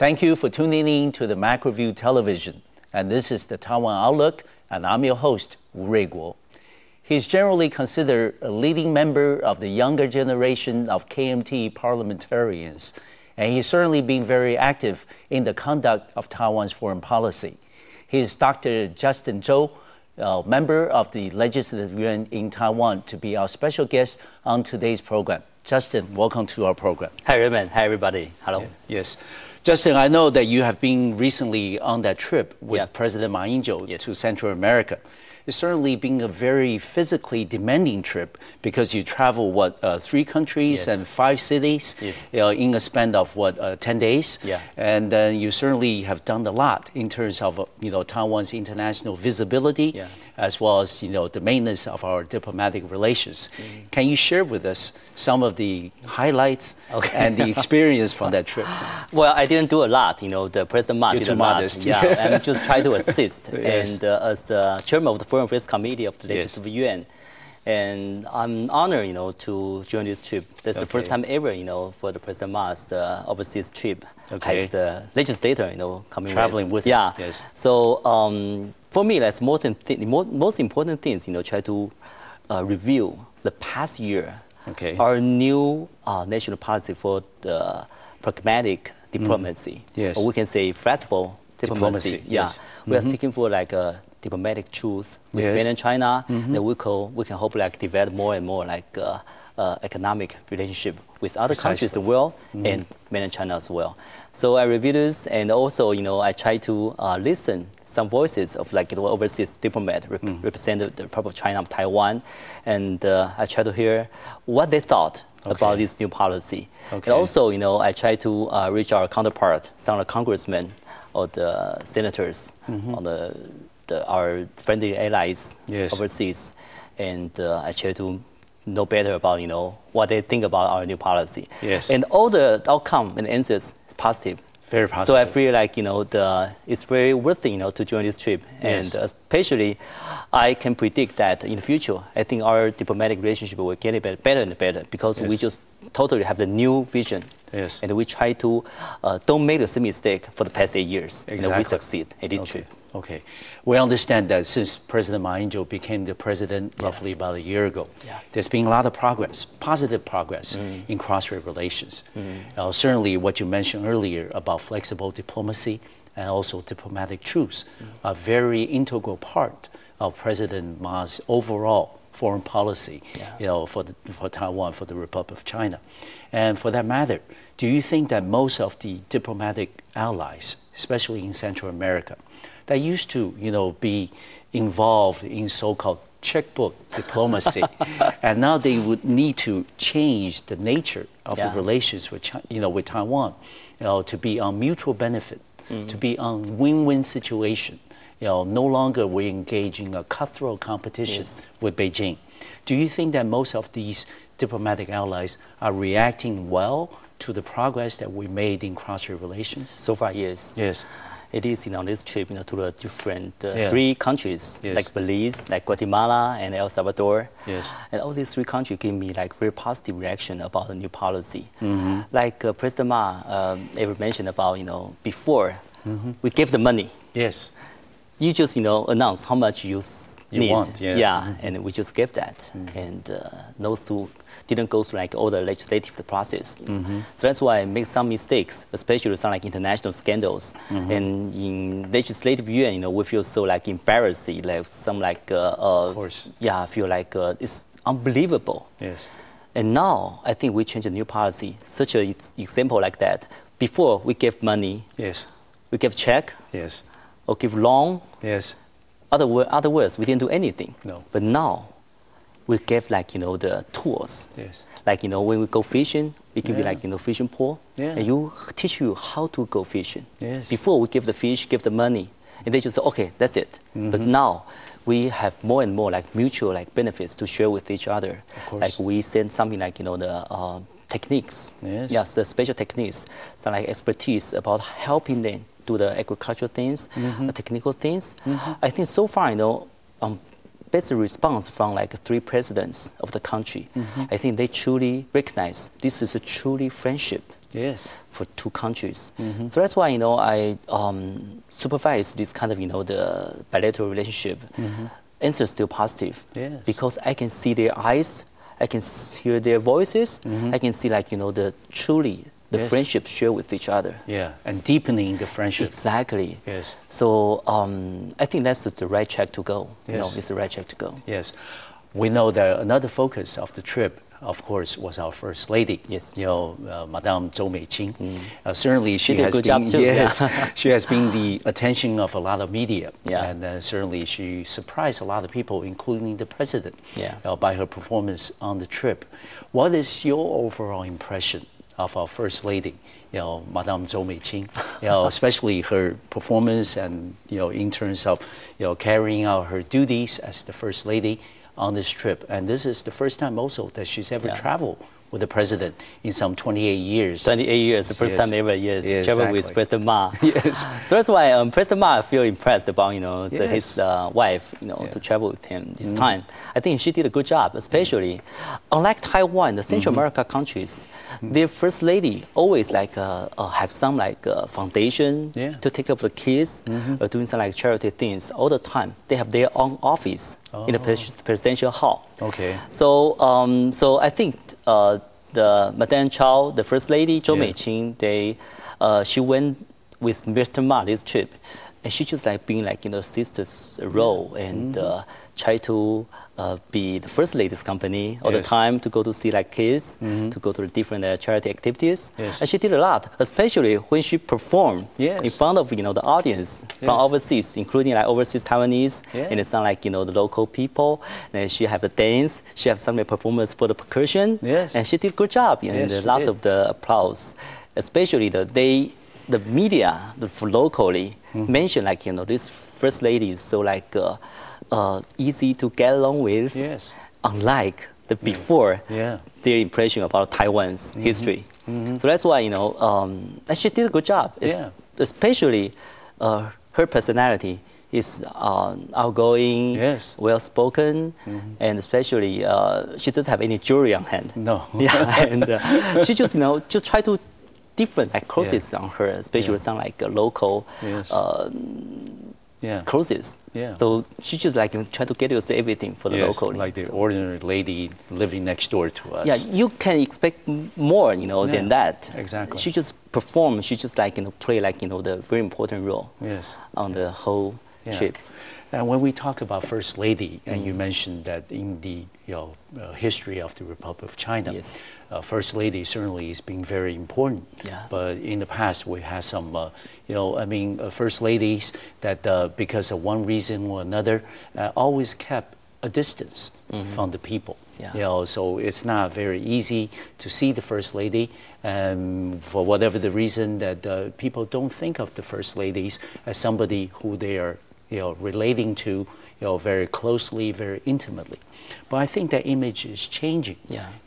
Thank you for tuning in to the MacroView Television. And this is the Taiwan Outlook, and I'm your host, Wu Ruiguo. He's generally considered a leading member of the younger generation of KMT parliamentarians, and he's certainly been very active in the conduct of Taiwan's foreign policy. He is Dr. Justin Chou, a member of the Legislative Yuan in Taiwan, to be our special guest on today's program. Justin, welcome to our program. Hi, Raymond. Hi, everybody. Hello. Yeah. Yes. Justin, I know that you have been recently on that trip with President Ma Ying-jeou to Central America. It's certainly been a very physically demanding trip because you travel, 3 countries and 5 cities in a span of, 10 days? Yeah. And then you certainly have done a lot in terms of, Taiwan's international visibility, as well as, the maintenance of our diplomatic relations. Can you share with us some of the highlights and the experience from that trip? Well, I didn't do a lot. The President Ma did a lot. Modest. Yeah, and just try to assist. And as the chairman of the Foreign Affairs Committee of the Legislative Yuan, and I'm honored, to join this trip. That's the first time ever, for the President Ma's overseas trip as the legislator, traveling with him. Yeah. Yes. So for me, that's most important things, try to review the past year. Our new national policy for the pragmatic diplomacy. Yes. Or we can say flexible diplomacy. Yes. We are seeking for like a diplomatic truth with mainland China. Then we can hope develop more and more economic relationship with other countries as well and mainland China as well. So I review this, and also I try to listen some voices of overseas diplomat represent the Republic of China, of Taiwan, and I try to hear what they thought about this new policy. And also I try to reach our counterpart, some of the congressmen or the senators on our friendly allies overseas, and I try to know better about what they think about our new policy. Yes. And all the outcome and answers is positive. Very positive. So I feel like it's very worthy to join this trip, and especially I can predict that in the future I think our diplomatic relationship will get better and better because we just totally have the new vision. Yes. And we try to don't make the same mistake for the past 8 years. Exactly. And we succeed at this trip. Okay. We understand that since President Ma Ying-jeou became the president roughly about a year ago, there's been a lot of progress, positive progress in cross-strait relations. Certainly what you mentioned earlier about flexible diplomacy and also diplomatic truce are very integral part of President Ma's overall foreign policy, for Taiwan, for the Republic of China. And for that matter, do you think that most of the diplomatic allies, especially in Central America, that used to, be involved in so-called checkbook diplomacy, and now they would need to change the nature of the relations with, with Taiwan, to be on mutual benefit, to be on win-win situation. No longer we engage in a cutthroat competition with Beijing. Do you think that most of these diplomatic allies are reacting well to the progress that we made in cross-strait relations? So far, yes. Yes. It is, on this trip, to the different 3 countries, like Belize, like Guatemala, and El Salvador. Yes. And all these 3 countries give me very positive reaction about the new policy. Like President Ma ever mentioned about, before we give the money. Yes. You just, announce how much you need. Want, and we just gave that. And those 2 didn't go through all the legislative process. So that's why I make some mistakes, especially some international scandals. And in Legislative Yuan, we feel so embarrassed, some of course. I feel it's unbelievable. Yes. And now I think we change a new policy, such an example like that. Before we gave money, we gave check, or give loan. Other words, we didn't do anything. No. But now, we gave the tools. When we go fishing, we give you fishing pole, and you teach you how to go fishing. Before we give the fish, give the money, and they just say, okay, that's it. But now we have more and more mutual benefits to share with each other. We send something the techniques, the special techniques, some expertise about helping them do the agricultural things, the technical things. I think so far, best response from 3 presidents of the country. I think they truly recognize this is a truly friendship for two countries. So that's why, I supervise this kind of, the bilateral relationship. Answer still positive. Because I can see their eyes, I can hear their voices, I can see the truly the friendship shared with each other. And deepening the friendship. Exactly. So I think that's the right track to go. It's the right track to go. We know that another focus of the trip, of course, was our First Lady. Madame Zhou Meiqing. Certainly, she has been. She has been the attention of a lot of media, and certainly she surprised a lot of people, including the president, by her performance on the trip. What is your overall impression of our First Lady, Madame Zhou Meiqing, especially her performance and in terms of carrying out her duties as the First Lady on this trip? And this is the first time also that she's ever traveled with the president in some 28 years. 28 years, the first time ever, travel with President Ma. So that's why President Ma, I feel impressed about, his wife, to travel with him this time. I think she did a good job, especially, unlike Taiwan, the Central America countries, their First Lady always have some foundation to take care of the kids, or doing some charity things all the time. They have their own office in the presidential hall. So, so I think the Madame Chou, the First Lady, Zhou Meiqing, she went with Mr. Ma this trip, and she just being sister's role and try to be the First Lady's company all the time, to go to see kids, to go to the different charity activities. And she did a lot, especially when she performed in front of the audience from overseas, including overseas Taiwanese and some the local people. And she have the dance, she have some performance for the percussion, and she did a good job, and lots of the applause, especially the media locally mentioned this First Lady is so easy to get along with, unlike the before their impression about Taiwan's history. So that's why she did a good job. Especially her personality is outgoing, well spoken, and especially she doesn't have any jewelry on hand. And she just just try to different clothes on her, especially some local clothes. So she just try to get used to everything for the locally. Like the ordinary lady living next door to us. You can expect more, than that. Exactly. She just perform. She just play the very important role. On the whole trip. And when we talk about First Lady, and you mentioned that in the history of the Republic of China, First Lady certainly is being very important. But in the past, we had some, First Ladies that because of one reason or another, always kept a distance from the people. So it's not very easy to see the First Lady, and for whatever the reason that people don't think of the First Ladies as somebody who they are relating to, very closely, very intimately. But I think that image is changing,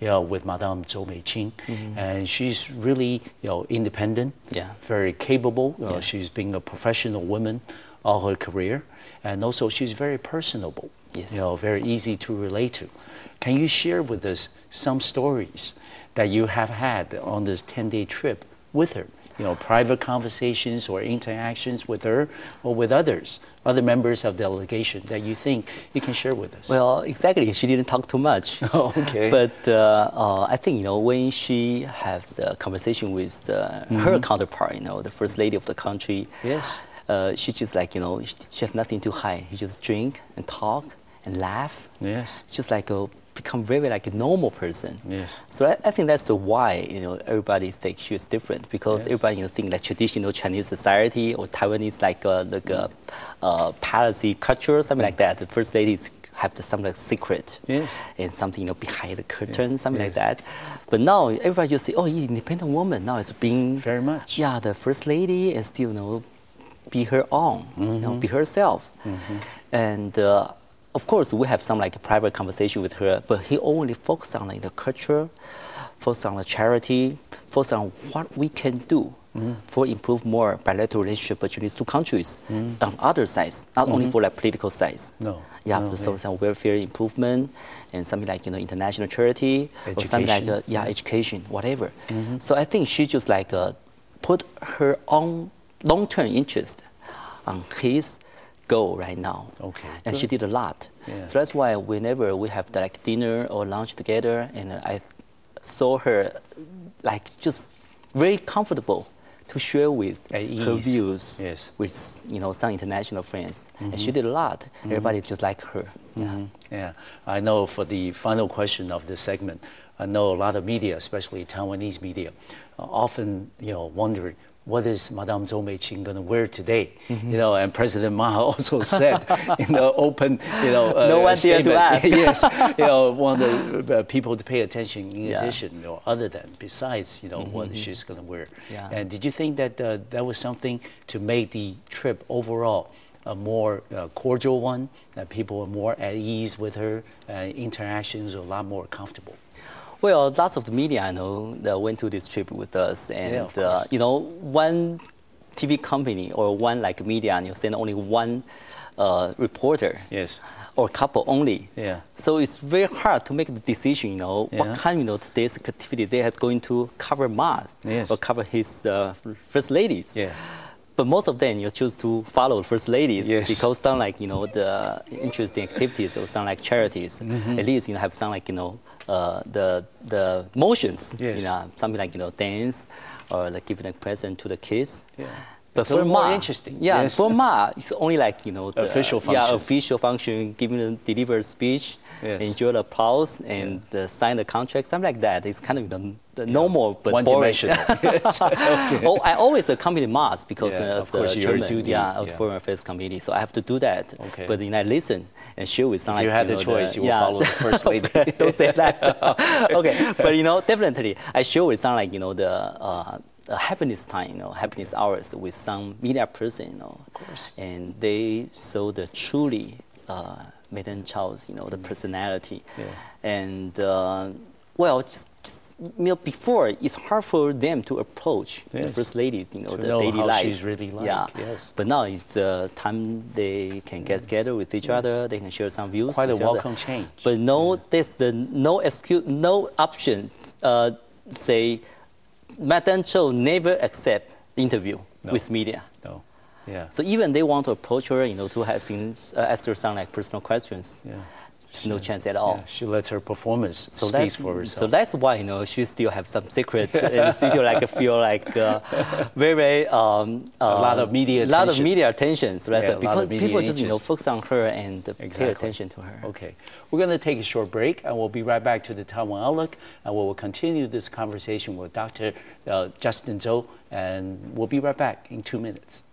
with Madame Zhou Meiqing, and she's really, independent, very capable. She's been a professional woman all her career, and also she's very personable, very easy to relate to. Can you share with us some stories that you have had on this 10-day trip with her? Private conversations or interactions with her or with other members of the delegation that you think you can share with us? Well, exactly. She didn't talk too much. But I think, when she has the conversation with her counterpart, the First Lady of the country, she just she has nothing to hide. She just drink and talk and laugh. Just become very a normal person. So I think that's the why everybody thinks she is different, because everybody think traditional Chinese society or Taiwanese palace culture, something like that. The First Ladies have some secret and something behind the curtain, something like that. But now everybody just say, oh, he's an independent woman. Now it's being very much the First Lady and still be her own, be herself. And of course, we have some private conversation with her, but he only focused on the culture, focused on the charity, focus on what we can do for improve more bilateral relationship between these two countries on other sides, not only for like political sides. Yeah, but so some welfare improvement and something like international charity or something like education, whatever. So I think she just like put her own long-term interest on his goal right now. And she did a lot. So that's why whenever we have the, like dinner or lunch together, and I saw her like just very comfortable to share with her views with some international friends, and she did a lot. Everybody just like her. Yeah, I know for the final question of this segment, I know a lot of media, especially Taiwanese media, often wonder what is Madame Zhou Meiqing going to wear today? And President Ma also said in the open, no one dared to ask. Yes, want the people to pay attention in addition, other than, besides, what she's going to wear. And did you think that that was something to make the trip overall a more cordial one, that people were more at ease with her, interactions were a lot more comfortable? Well, lots of the media I know that went to this trip with us, and one TV company or one like media, and you send only one reporter, or couple only. So it's very hard to make the decision, what kind of today's activity they are going to cover Mars or cover his first ladies. But most of them you choose to follow first ladies because some like the interesting activities or some like charities. At least have some like the motions. Something like dance or like giving a present to the kids. But for Ma, interesting. For Ma, it's only like the official function. Official function, giving deliver speech, enjoy the applause, and sign the contract, something like that. It's kind of the normal but one boring. Oh, I always accompany Mars because of course, chairman, of the Foreign Affairs Committee, so I have to do that. But I listen and share with some. If you had the choice, you will follow the first lady. Don't say that. But definitely, I share with some like the happiness time, happiness hours with some media person, Of course. And they saw the truly Madam Chou's, the personality, and well, just before it's hard for them to approach the first lady, the daily life. She's really like. But now it's the time they can get together with each other. They can share some views. Quite a welcome change. But there's no excuse, no options. Say, Madam Chou never accept interview with media. So even they want to approach her, to have things, ask her some like personal questions. There's no chance at all. She lets her performance speak for herself. So that's why she still have some secret and still like feel like very a lot of media attention. A lot of media attention. So that's because people just focus on her and pay attention to her. We're going to take a short break, and we'll be right back to the Taiwan Outlook, and we will continue this conversation with Dr. Justin Zhou, and we'll be right back in 2 minutes.